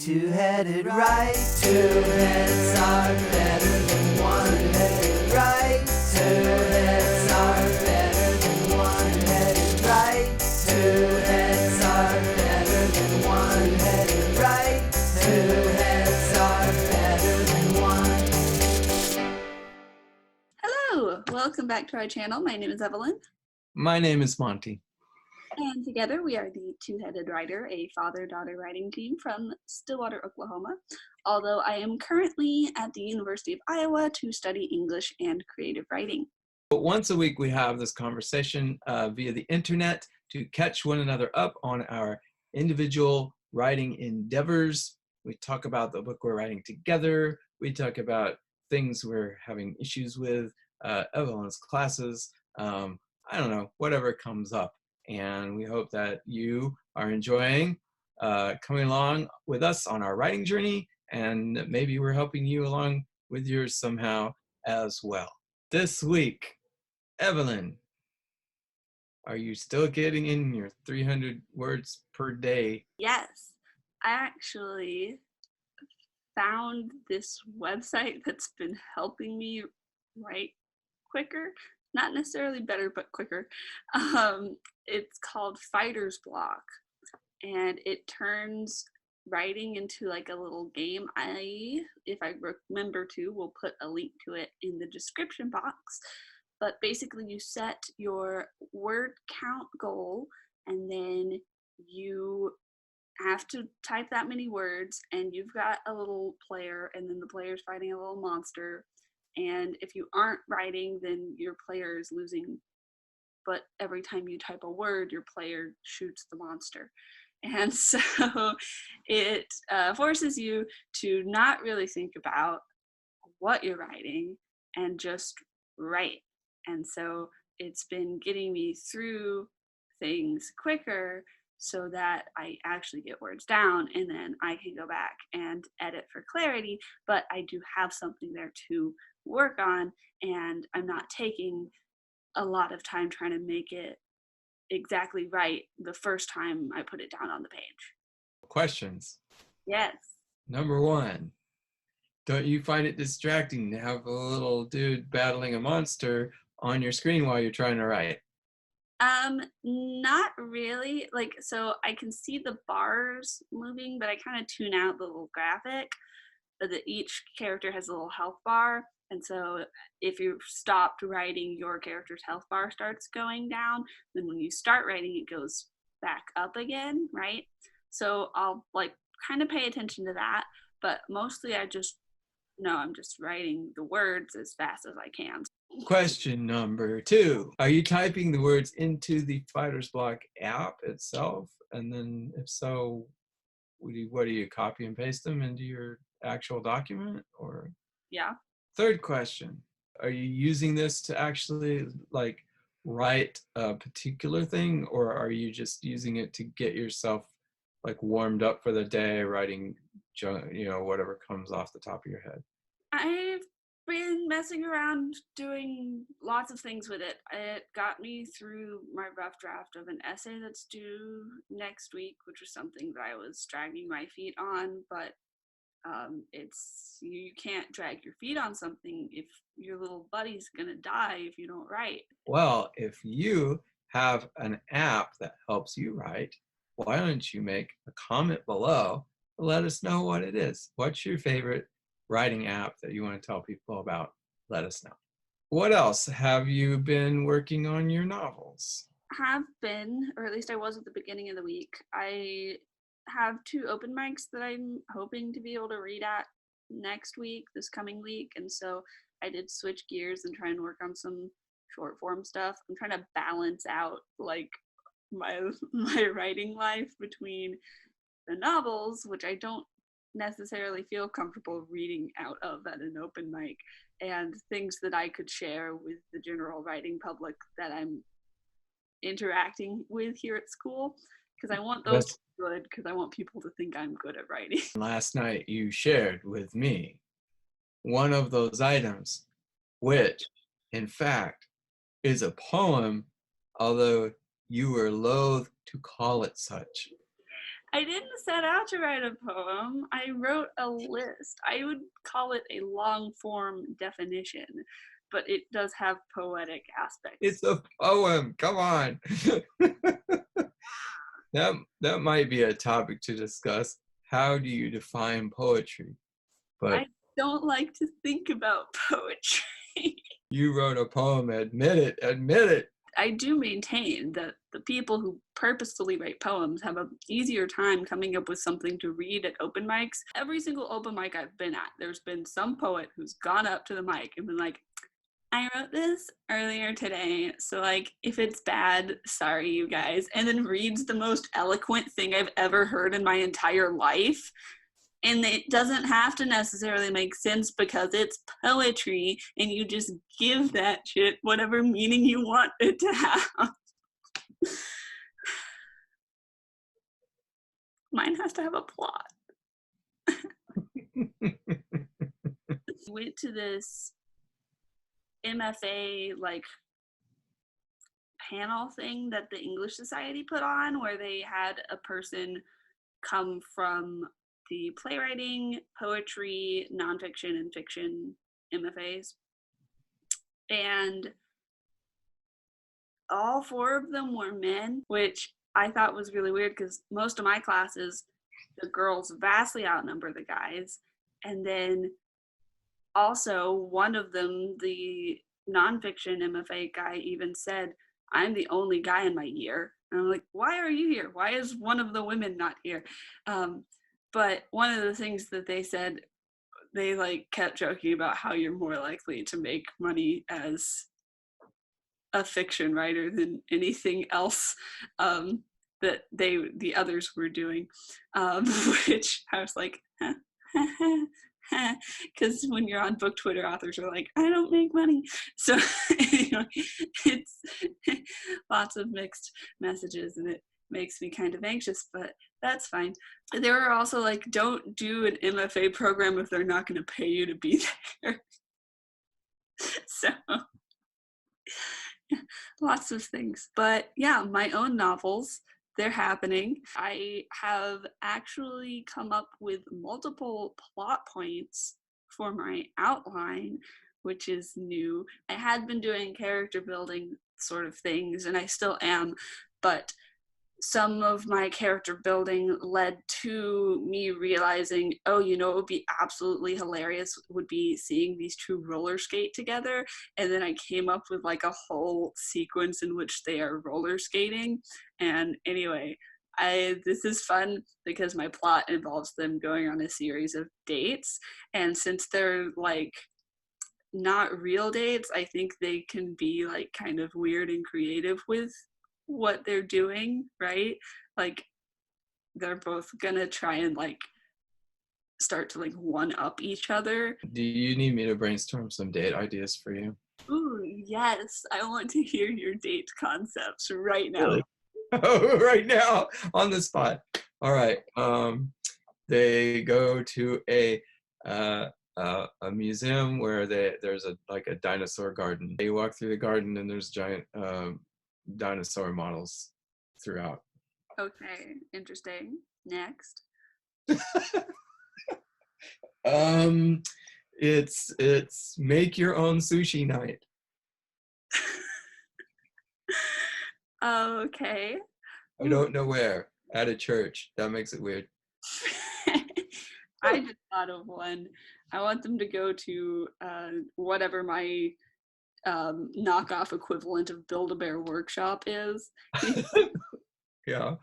Two-headed right, two heads are better than one-headed right. Two heads are better than one-headed right. Two heads are better than one-headed right. Two heads are better than one. Hello, welcome back to our channel. My name is Evelyn. My name is Monty. And together we are the Two-Headed Writer, a father-daughter writing team from Stillwater, Oklahoma. Although I am currently at the University of Iowa to study English and creative writing. But once a week we have this conversation via the internet to catch one another up on our individual writing endeavors. We talk about the book we're writing together. We talk about things we're having issues with, Evelyn's classes, I don't know, whatever comes up. And we hope that you are enjoying coming along with us on our writing journey, and maybe we're helping you along with yours somehow as well. This week, Evelyn, are you still getting in your 300 words per day? Yes, I actually found this website that's been helping me write quicker. Not necessarily better, but quicker. It's called Fighter's Block, and it turns writing into like a little game. If I remember to, will put a link to it in the description box. But basically you set your word count goal, and then you have to type that many words, and you've got a little player, and then the player's fighting a little monster. And if you aren't writing, then your player is losing. But every time you type a word, your player shoots the monster. And so it forces you to not really think about what you're writing and just write. And so it's been getting me through things quicker so that I actually get words down, and then I can go back and edit for clarity. But I do have something there to work on, and I'm not taking a lot of time trying to make it exactly right the first time I put it down on the page. Questions. Yes. Number one, don't you find it distracting to have a little dude battling a monster on your screen while you're trying to write? Not really. Like, so I can see the bars moving, but I kind of tune out the little graphic. But that each character has a little health bar, and so if you stopped writing, your character's health bar starts going down. Then when you start writing, it goes back up again, right? So I'll like kind of pay attention to that, but mostly I'm just writing the words as fast as I can. Question number two, are you typing the words into the Fighter's Block app itself? And then if so, what do you copy and paste them into your actual document? Or Yeah. Third question, are you using this to actually like write a particular thing, or are you just using it to get yourself like warmed up for the day, writing, whatever comes off the top of your head? I've been messing around doing lots of things with it. It got me through my rough draft of an essay that's due next week, which was something that I was dragging my feet on, but you can't drag your feet on something if your little buddy's gonna die if you don't write. Well, if you have an app that helps you write, why don't you make a comment below and let us know what it is? What's your favorite writing app that you want to tell people about? Let us know. What else? Have you been working on your novels? Have been, or at least I was at the beginning of the week. I have 2 open mics that I'm hoping to be able to read at next week, this coming week, and so I did switch gears and try and work on some short form stuff. I'm trying to balance out like my writing life between the novels, which I don't necessarily feel comfortable reading out of at an open mic, and things that I could share with the general writing public that I'm interacting with here at school, because I want those to be good, because I want people to think I'm good at writing. Last night you shared with me one of those items, which in fact is a poem, although you were loath to call it such. I didn't set out to write a poem. I wrote a list. I would call it a long form definition, but it does have poetic aspects. It's a poem. Come on. That might be a topic to discuss. How do you define poetry? But I don't like to think about poetry. you wrote a poem. Admit it. Admit it. I do maintain that the people who purposefully write poems have an easier time coming up with something to read at open mics. Every single open mic I've been at, there's been some poet who's gone up to the mic and been like, I wrote this earlier today, so like if it's bad, sorry you guys, and then reads the most eloquent thing I've ever heard in my entire life. And it doesn't have to necessarily make sense because it's poetry and you just give that shit whatever meaning you want it to have. Mine has to have a plot. Went to this MFA like panel thing that the English Society put on where they had a person come from the playwriting, poetry, nonfiction, and fiction MFAs. And all 4 of them were men, which I thought was really weird because most of my classes, the girls vastly outnumber the guys. And then also one of them, the nonfiction MFA guy, even said, I'm the only guy in my year. And I'm like, why are you here? Why is one of the women not here? But one of the things that they said, they like kept joking about how you're more likely to make money as a fiction writer than anything else that the others were doing, which I was like, because when you're on book Twitter, authors are like, I don't make money. So anyway, it's lots of mixed messages, and it makes me kind of anxious, but that's fine. There are also like, don't do an MFA program if they're not going to pay you to be there. So lots of things. But yeah, my own novels, they're happening. I have actually come up with multiple plot points for my outline, which is new. I had been doing character building sort of things, and I still am, but some of my character building led to me realizing, oh, you know, it would be absolutely hilarious would be seeing these 2 roller skate together. And then I came up with like a whole sequence in which they are roller skating. And anyway, this is fun because my plot involves them going on a series of dates. And since they're like not real dates, I think they can be like kind of weird and creative with what they're doing, right? Like they're both gonna try and like start to like one up each other. Do you need me to brainstorm some date ideas for you? Ooh, yes, I want to hear your date concepts right now. Really? Oh, right now on the spot. All right. They go to a museum where there's a dinosaur garden. They walk through the garden and there's giant dinosaur models throughout. Okay, interesting. Next. It's make your own sushi night. Okay. I don't know where. At a church. That makes it weird. I just thought of one. I want them to go to whatever my knockoff equivalent of Build-A-Bear Workshop is. Yeah,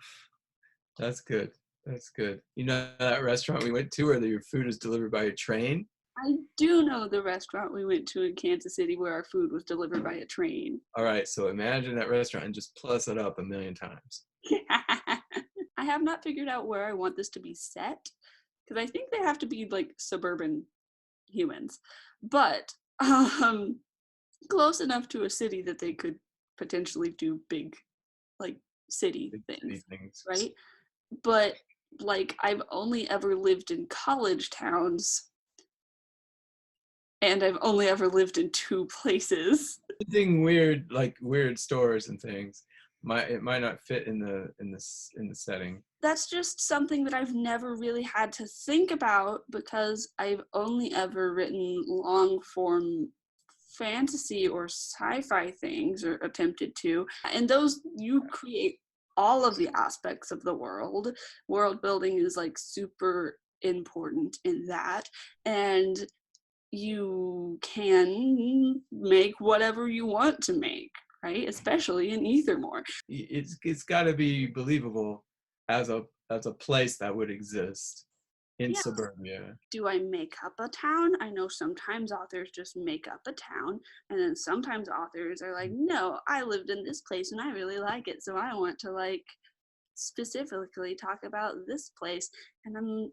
that's good. That's good. You know that restaurant we went to where your food is delivered by a train? I do know the restaurant we went to in Kansas City where our food was delivered by a train. All right, so imagine that restaurant and just plus it up 1,000,000 times. I have not figured out where I want this to be set, because I think they have to be like suburban humans, but close enough to a city that they could potentially do big like city things, right? But like I've only ever lived in college towns, and I've only ever lived in 2 places. Anything weird, like weird stores and things, it might not fit in the setting. that's just something that I've never really had to think about because I've only ever written long form fantasy or sci-fi things, or attempted to. And those, you create all of the aspects of the world. World building is like super important in that. And you can make whatever you want to make, right? Especially in Ethermore. It's got to be believable as a place that would exist in Yeah. suburbia. Do I make up a town? I know sometimes authors just make up a town, and then sometimes authors are like, no, I lived in this place and I really like it, so I want to like specifically talk about this place. And then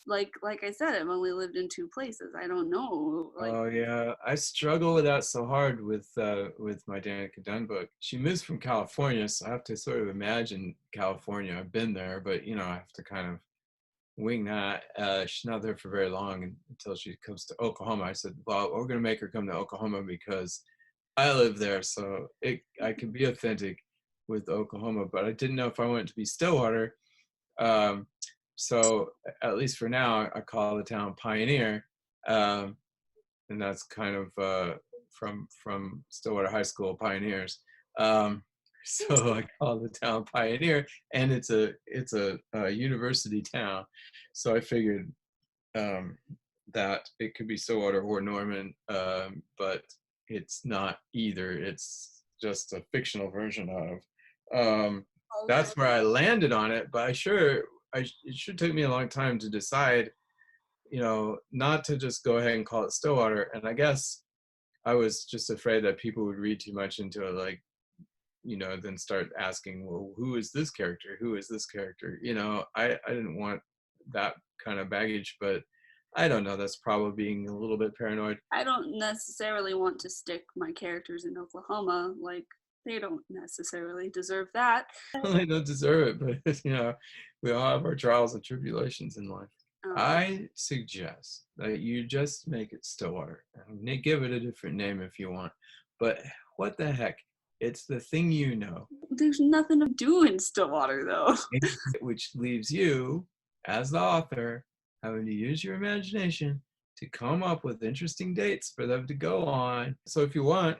like I said, I've only lived in 2 places. I don't know. Like, Oh yeah, I struggle with that so hard with my Danica Dunn book. She moves from California, so I have to sort of imagine California. I've been there, but I have to kind of wing that. She's not there for very long until she comes to Oklahoma. I said, well, we're going to make her come to Oklahoma because I live there, so I can be authentic with Oklahoma, but I didn't know if I wanted to be Stillwater. So at least for now, I call the town Pioneer, and that's kind of from Stillwater High School Pioneers. So I call the town Pioneer, and it's a university town. So I figured that it could be Stillwater or Norman, but it's not either. It's just a fictional version of. That's where I landed on it, but it should take me a long time to decide, not to just go ahead and call it Stillwater. And I guess I was just afraid that people would read too much into it, like, then start asking, well, who is this character? Who is this character? I didn't want that kind of baggage, but I don't know. That's probably being a little bit paranoid. I don't necessarily want to stick my characters in Oklahoma. Like, they don't necessarily deserve that. They don't deserve it, but we all have our trials and tribulations in life. I suggest that you just make it Stillwater and give it a different name if you want. But what the heck? It's the thing you know. There's nothing to do in Stillwater, though. Which leaves you, as the author, having to use your imagination to come up with interesting dates for them to go on. So if you want,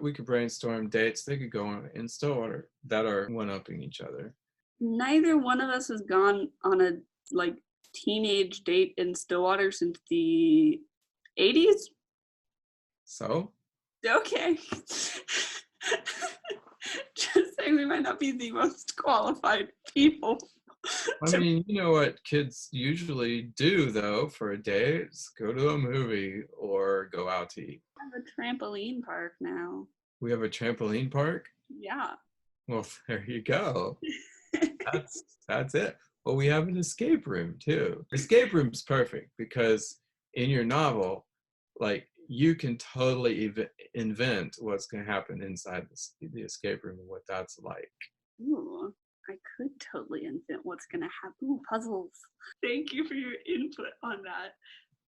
we could brainstorm dates they could go on in Stillwater that are one-upping each other. Neither one of us has gone on a teenage date in Stillwater since the 80s. So? Okay. Just saying, we might not be the most qualified people. I mean, you know what kids usually do, though, for a date? Is go to a movie or go out to eat. We have a trampoline park now. We have a trampoline park? Yeah. Well, there you go. That's it. Well, we have an escape room, too. Escape room's perfect because in your novel, you can totally invent what's going to happen inside the escape room and what that's like. Ooh, I could totally invent what's going to happen. Ooh, puzzles. Thank you for your input on that.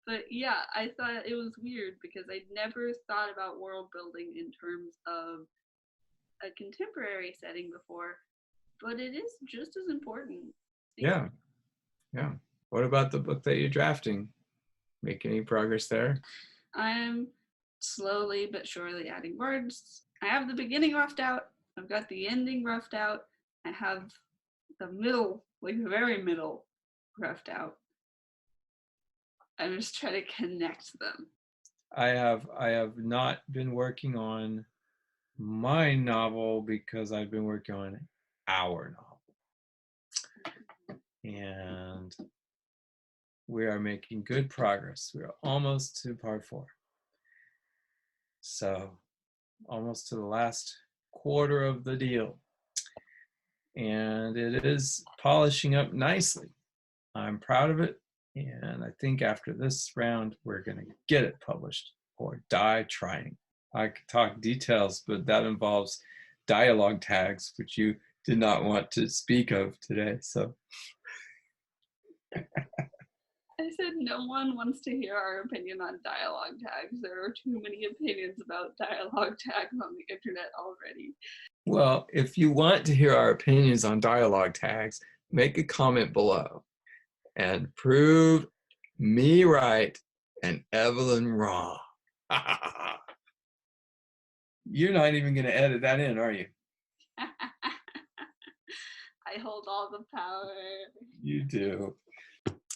But yeah, I thought it was weird because I'd never thought about world building in terms of a contemporary setting before, but it is just as important. Yeah. What about the book that you're drafting? Make any progress there? I'm slowly but surely adding words. I have the beginning roughed out. I've got the ending roughed out. I have the middle, the very middle, roughed out. I'm just trying to connect them. I have not been working on my novel because I've been working on our novel. And we are making good progress. We are almost to part 4. So almost to the last quarter of the deal. And it is polishing up nicely. I'm proud of it. And I think after this round, we're going to get it published or die trying. I could talk details, but that involves dialogue tags, which you did not want to speak of today. So I said no one wants to hear our opinion on dialogue tags. There are too many opinions about dialogue tags on the internet already. Well, if you want to hear our opinions on dialogue tags, make a comment below and prove me right and Evelyn wrong. You're not even going to edit that in, are you? I hold all the power. You do.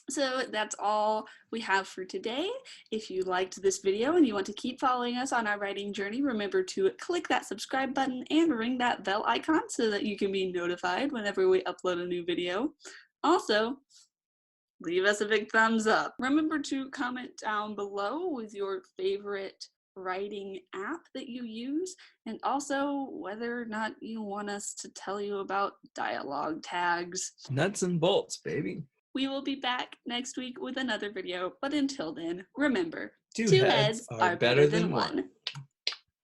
So that's all we have for today. If you liked this video and you want to keep following us on our writing journey, remember to click that subscribe button and ring that bell icon so that you can be notified whenever we upload a new video. Also, leave us a big thumbs up. Remember to comment down below with your favorite writing app that you use, and also whether or not you want us to tell you about dialogue tags. Nuts and bolts, baby. We will be back next week with another video, but until then, remember, Two two heads heads are better than one.